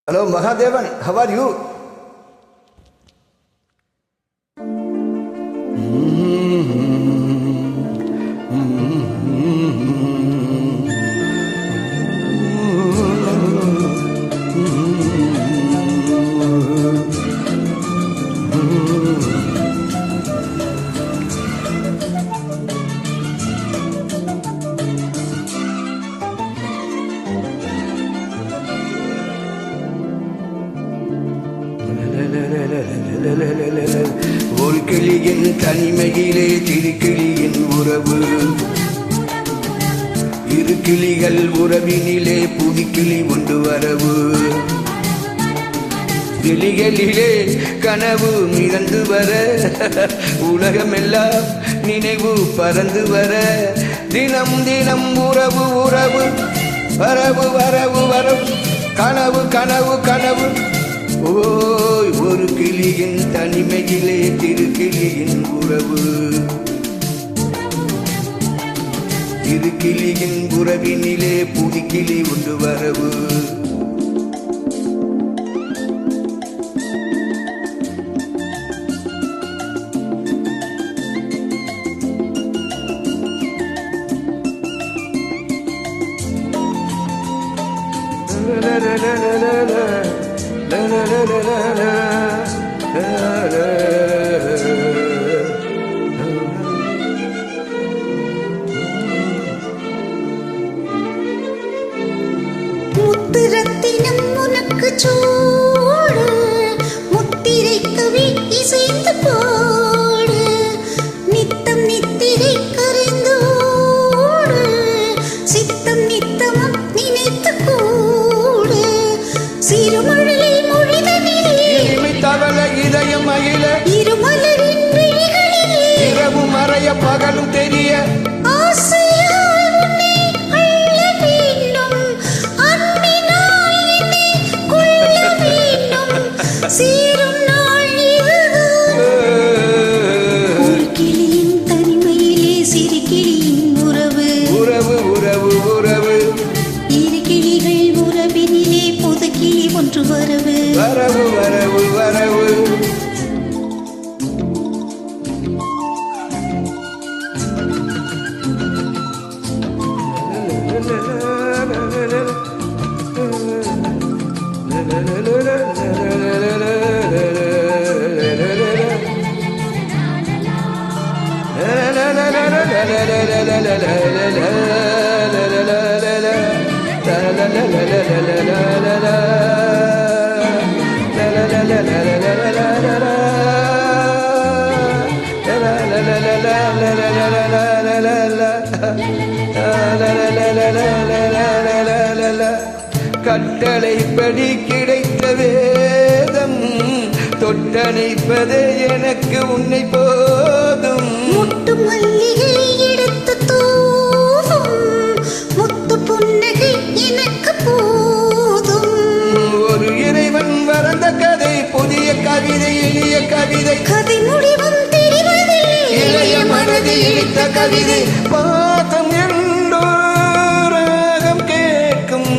Hello, Mahadevan. How are you? ஒரு கிளியின் தனிமையிலே திருக்கிளியின் உறவு, இரு கிளிகள் உறவினிலே புதுக்கிளி ஒன்று வரவு. கிளிகளிலே கனவு மிதந்து வர, உலகமெல்லாம் நினைவு பறந்து வர, தினம் தினம் உறவு உறவு, வரவு வரவு வரவு, கனவு கனவு கனவு. ஓய், ஒரு கிளியின் தனிமையிலே திருக்கிளியின் உறவு, இரு கிளியின் உறவினிலே புதுக்கிளி ஒன்று வரவு. முத்திரத்தினம் உனக்கு சூடு, முத்திரை கவி இசைந்து போடு, நித்தம் நித்திரை கரைந்தோடு, சித்தம் நித்தமும் நினைத்து கூடு. சிறுமழையில் மொழிதனிலே தவள இதயம் மகிழ, இருமலரின் விழிகளிலே இரவு மறைய பகலும் தெரிய, ஆசையால் உன்னை அள்ள வேண்டும், அன்பினால் என்னை கொள்ள வேண்டும், சேரும் நாள் இதுதான். ஒரு கிளியின் தனிமையிலே சிறு கிளியின் உறவு, உறவு உறவு உறவு, இரு கிளிகள் உறவினிலே புது கிளி ஒன்று வரவு. வரவு வரவு வரவு. கட்டளைப்படி கிடைத்த வேதம், தொட்டணைப்பதே எனக்கு உன்னை போதும். முட்டு மல்லிகை எடுத்து தூவும், முத்து புன்னகை எனக்கு போதும். ஒரு இறைவன் வரைந்த கதை, புதிய கவிதை, எளிய கவிதை, கதை முடிவும் தெரிவதில்லை, இளைய மனதை இழுத்த கவிதை. பாதம் எல்லோராகம் கேட்கும்,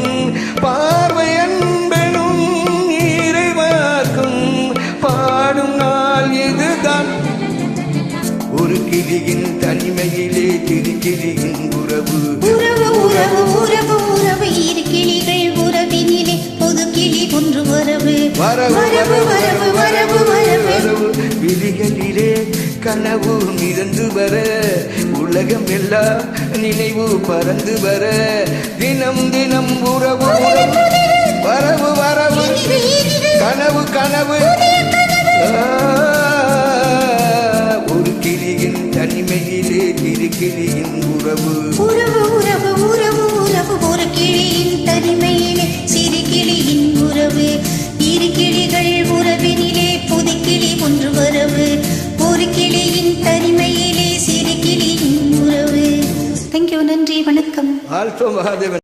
பார்வை அன்பெனும் இறைவாக்கும், பாடும் நாள் இதுதான். ஒரு கிளியின் தனிமையிலே திருக்கிளியின் உறவு, உறவு உறவு உறவு உறவு, இரு கிளிகள் உறவினிலே புது கிளி ஒன்று வரவு. வரவு வரவு வரவு வரவு வரவு. விழிகளிலே கனவு மிதந்து வர, உலகம் எல்லாம் நினைவு பறந்து வர, தினம் தினம் உறவு உறவு, வரவு வரவு, கனவு கனவு. ஒரு கிளியின் தனிமையிலே திருக்கிளியின் உறவு, உறவு உறவு உறவு உறவு, ஒரு கிளியின் தனிமையிலே சிறு கிளியின் உறவு, இரு கிளிகள் உறவினிலே புது கிளி ஒன்று வரவு. ஒரு கிளியின் தனிமையிலே சிறு கிளியின் உறவு. தேங்க்யூ, நன்றி, வணக்கம். ஆல்சோ மகாதேவன்.